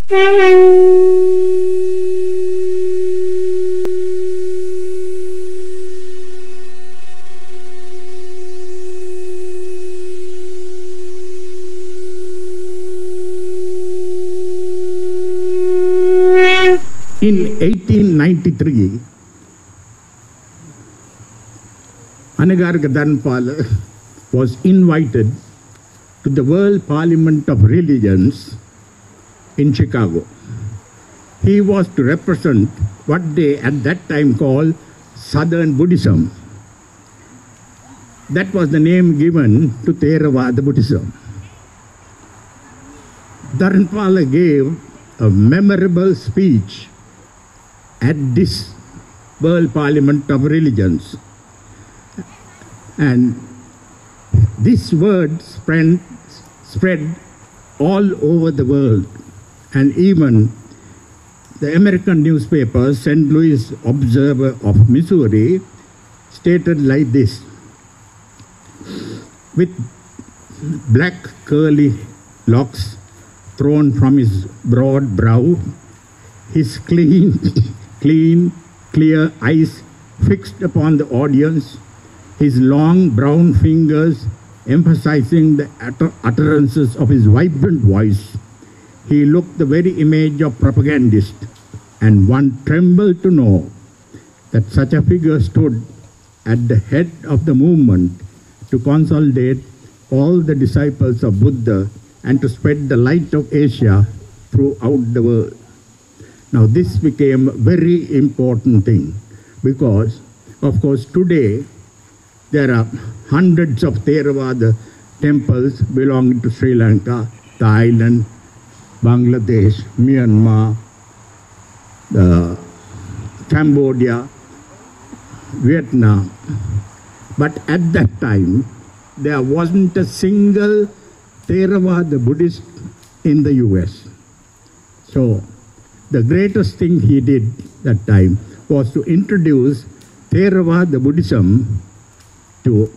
In 1893, Anagarika Dharmapala was invited to the World Parliament of Religions in Chicago. He was to represent what they at that time called Southern Buddhism. That was the name given to Theravada Buddhism. Dharmapala gave a memorable speech at this World Parliament of Religions. And this word spread all over the world. And even the American newspaper, St. Louis Observer of Missouri, stated like this: with black curly locks thrown from his broad brow, his clean, clear eyes fixed upon the audience, his long brown fingers emphasizing the utterances of his vibrant voice, he looked the very image of propagandist, and one trembled to know that such a figure stood at the head of the movement to consolidate all the disciples of Buddha and to spread the light of Asia throughout the world. Now this became a very important thing because, of course, today there are hundreds of Theravada temples belonging to Sri Lanka, Thailand, Bangladesh, Myanmar, Cambodia, Vietnam. But at that time, there wasn't a single Theravada Buddhist in the US. So the greatest thing he did that time was to introduce Theravada Buddhism to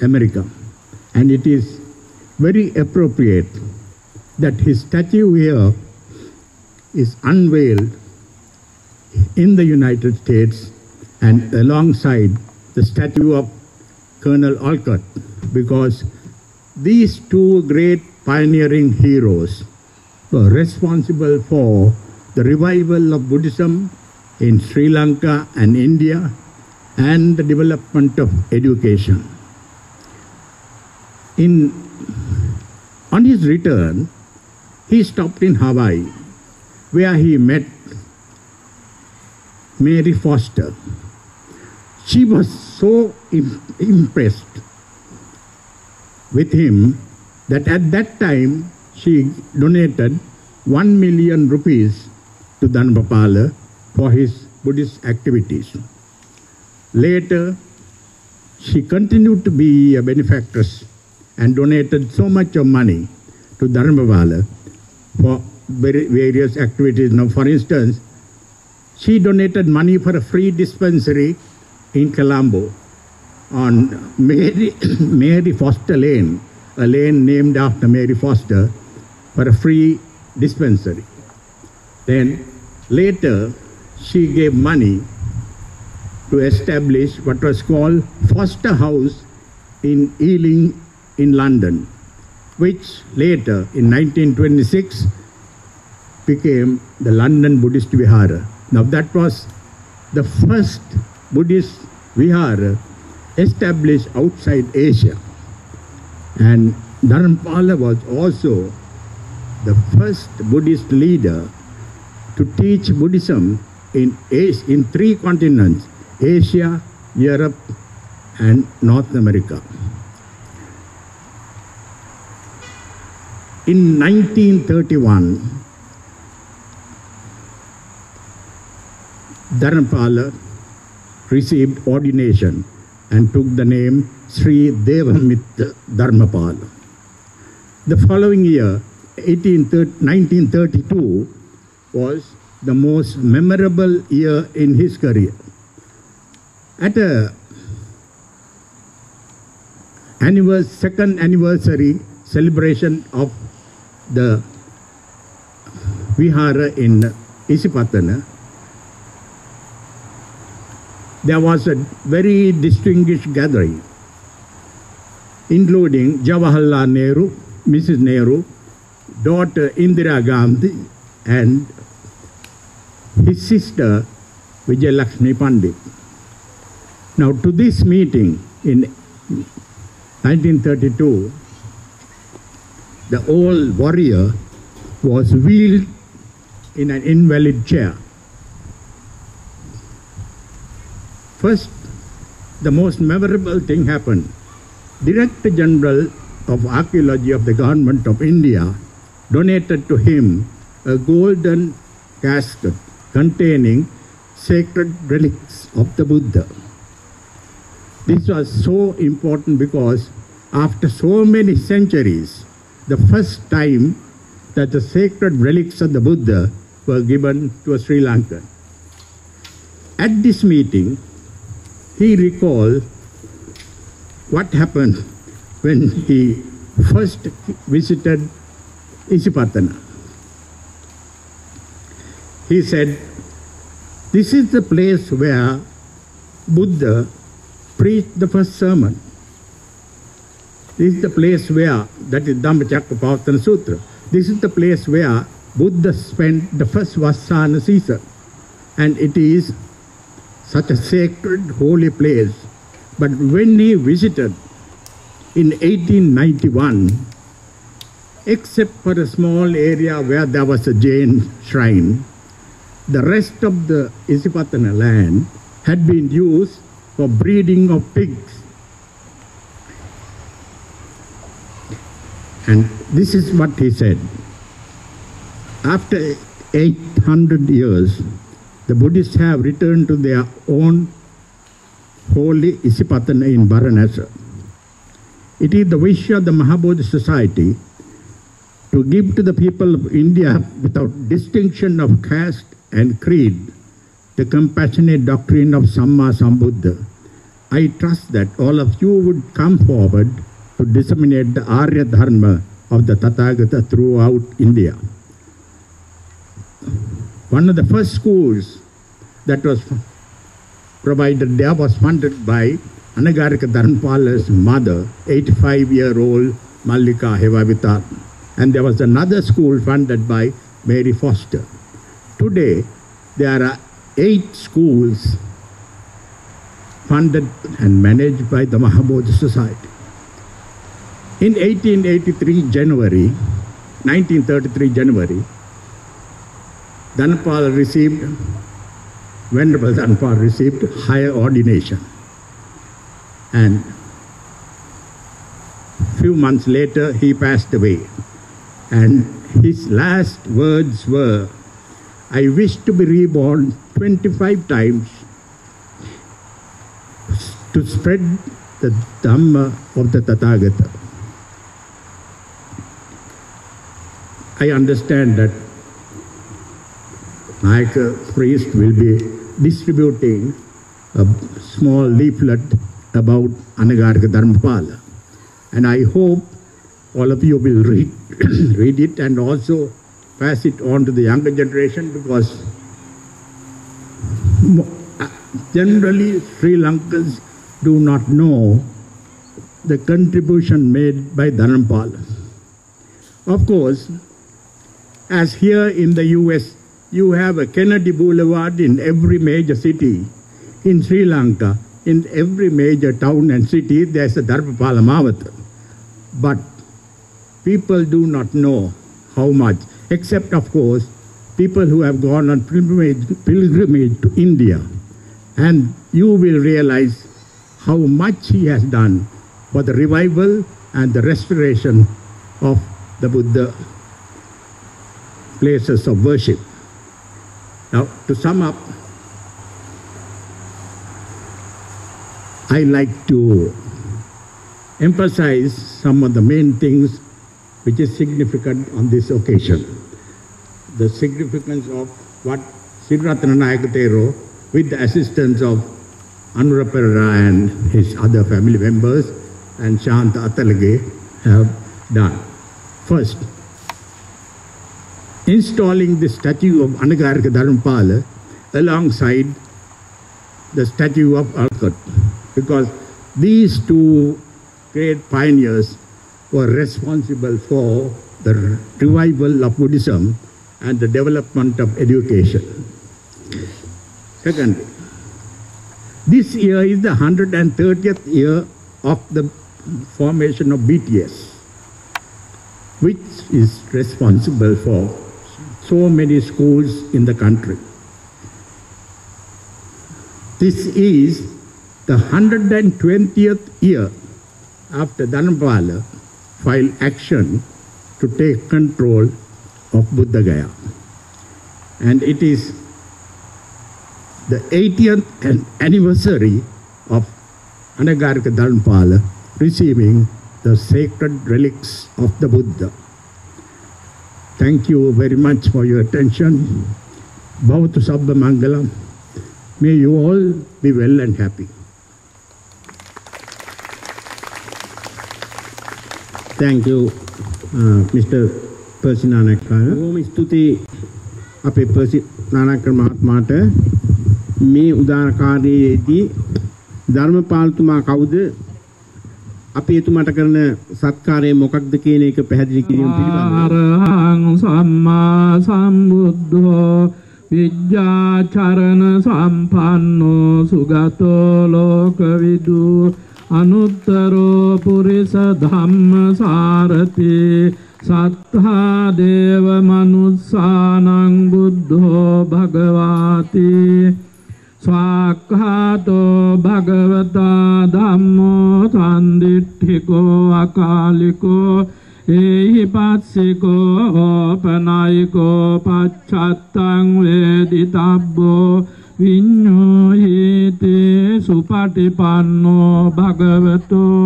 America. And it is very appropriate that his statue here is unveiled in the United States and alongside the statue of Colonel Olcott, because these two great pioneering heroes were responsible for the revival of Buddhism in Sri Lanka and India and the development of education. On his return, he stopped in Hawaii, where he met Mary Foster. She was so impressed with him that at that time she donated 1 million rupees to Dharmapala for his Buddhist activities. Later, she continued to be a benefactress and donated so much of money to Dharmapala for various activities. Now, for instance, she donated money for a free dispensary in Colombo on Mary Foster Lane, a lane named after Mary Foster, for a free dispensary. Then later, she gave money to establish what was called Foster House in Ealing in London, which later in 1926 became the London Buddhist Vihara. Now that was the first Buddhist Vihara established outside Asia. And Dharmapala was also the first Buddhist leader to teach Buddhism in 3 continents: Asia, Europe, and North America. In 1931, Dharmapala received ordination and took the name Sri Devamitra Dharmapala. The following year, 1932, was the most memorable year in his career. At a second anniversary celebration of the Vihara in Isipatana, there was a very distinguished gathering, including Jawaharlal Nehru, Mrs. Nehru, daughter Indira Gandhi, and his sister Vijayalakshmi Pandit. Now, to this meeting in 1932, the old warrior was wheeled in an invalid chair. First, the most memorable thing happened. Director General of Archaeology of the Government of India donated to him a golden casket containing sacred relics of the Buddha. This was so important because after so many centuries, the first time that the sacred relics of the Buddha were given to a Sri Lankan. At this meeting, he recalled what happened when he first visited Isipatana. He said, "This is the place where Buddha preached the first sermon. This is the place where, that is Dhammacakkappavattana Sutra. This is the place where Buddha spent the first Vassana season. And it is such a sacred, holy place. But when he visited in 1891, except for a small area where there was a Jain shrine, the rest of the Isipatana land had been used for breeding of pigs. And this is what he said. After 800 years, the Buddhists have returned to their own holy Isipatana in Varanasi. It is the wish of the Mahabodhi Society to give to the people of India, without distinction of caste and creed, the compassionate doctrine of Samma Sambuddha. I trust that all of you would come forward to disseminate the Arya Dharma of the Tathagata throughout India." One of the first schools that was provided there was funded by Anagarika Dharmapala's mother, 85-year-old Mallika Hevavita. And there was another school funded by Mary Foster. Today, there are 8 schools funded and managed by the Mahabodhi Society. In 1933 January, Venerable Dharmapala received higher ordination. And few months later, he passed away. And his last words were, "I wish to be reborn 25 times to spread the Dhamma of the Tathagata." I understand that Nanayakkara priest will be distributing a small leaflet about Anagarika Dharmapala. And I hope all of you will read it and also pass it on to the younger generation, because generally Sri Lankans do not know the contribution made by Dharmapala. Of course, as here in the US, you have a Kennedy Boulevard in every major city. In Sri Lanka, in every major town and city, there's a Dharmapala Mavata. But people do not know how much, except, of course, people who have gone on pilgrimage to India. And you will realize how much he has done for the revival and the restoration of the Buddha places of worship. Now, to sum up, I like to emphasize some of the main things which is significant on this occasion. The significance of what Sri Nanayakkara Thero, with the assistance of Anurapara and his other family members and Shanta Atalage, have done. First, installing the statue of Anagarika Dharmapala alongside the statue of Alcott, because these two great pioneers were responsible for the revival of Buddhism and the development of education. Second, this year is the 130th year of the formation of BTS, which is responsible for so many schools in the country. This is the 120th year after Dharmapala filed action to take control of Buddha Gaya. And it is the 80th anniversary of Anagarika Dharmapala receiving the sacred relics of the Buddha. Thank you very much for your attention. Bhavatu Sabba Mangalam. May you all be well and happy. Thank you, Mr. Percy Nanayakkara. බොහොම ස්තුතියි අපේ Percy Nanayakkara මහත්මයාට මේ උදාරකාරයේදී ධර්මපාලතුමා කවුද අපි එතුමාට කරන සත්කාරය මොකක්ද කියන එක පැහැදිලි කිරීම පිළිබඳව අරහං සම්මා සම්බුද්ධෝ විද්‍යාචරණ සම්පන්නෝ සුගතෝ ලෝකවිදු අනුත්තරෝ පුරිස ධම්ම සාරති සත්තා දේව මනුස්සානං බුද්ධෝ භගවාති ස්වාක්ඛාතෝ භගවතා ධම්මෝ සම්දිට්ඨිකෝ අකාලිකෝ ඒහි පස්සිකෝ ඕපනායිකෝ පච්චත්තං වේදිතබ්බෝ විඤ්ඤෝහිති සුපටිපන්නෝ භගවතෝ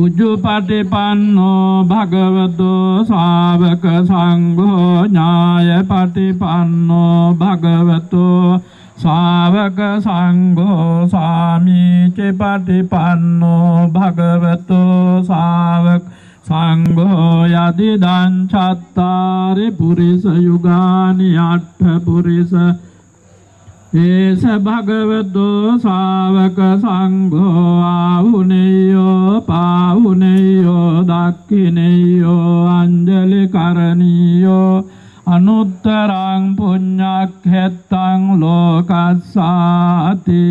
උජ්ජුපටිපන්නෝ භගවතෝ ශාවක සංඝෝ ඥායපටිපන්නෝ භගවතෝ ශාවක සංඝෝ සාමීචිපටිපන්නෝ භගවතෝ ශාවක සංඝෝ යදිදං චත්තාරි පුරිස යුගානි අට්ඨ පුරිස ඒස භගවතෝ ශාවක සංඝෝ ආහුනේයෝ පාහුනේයෝ දක්ඛිනේයෝ අංජලි කරණීයෝ අනුත්තරං පුඤ්ඤක්ඛෙත්තං ලෝකස්සාති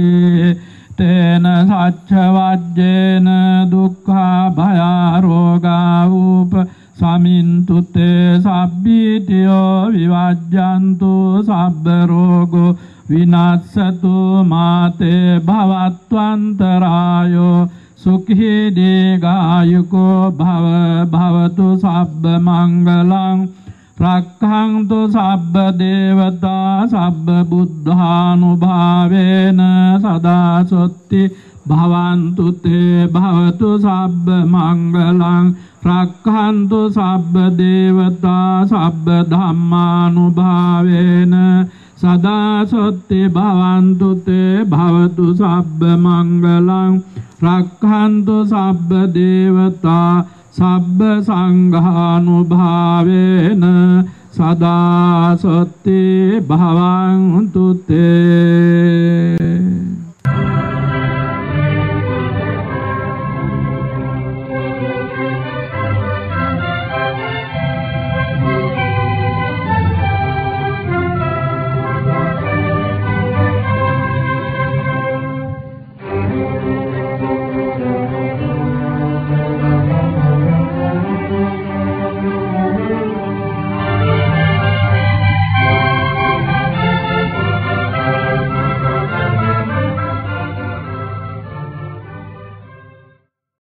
තේන සච්ච වජ්ජේන දුක්ඛා භයා රෝගා උප සමින්තුතේ සබ්බීතියෝ විවජ්ජන්තු සබ්බ රෝගෝ විනාස්සතු මාතේ භවත්වන්තරායෝ සුඛී දීඝායුකෝ භවතු සබ්බ මංගලං රක්ඛන්තු සබ්බ දේවතා සබ්බ බුද්ධානුභාවේන සදා සොත්ති භවන්තු තේ භවතු සබ්බ මංගලං රක්ඛන්තු සබ්බ දේවතා සබ්බ ධම්මානුභාවේන සදා සොත්ති භවන්තු තේ භවතු සබ්බ මංගලං රක්ඛන්තු සබ්බ දේවතා සබ්බ සංඝානුභාවේන සදා සොත්ති භවන්තු තේ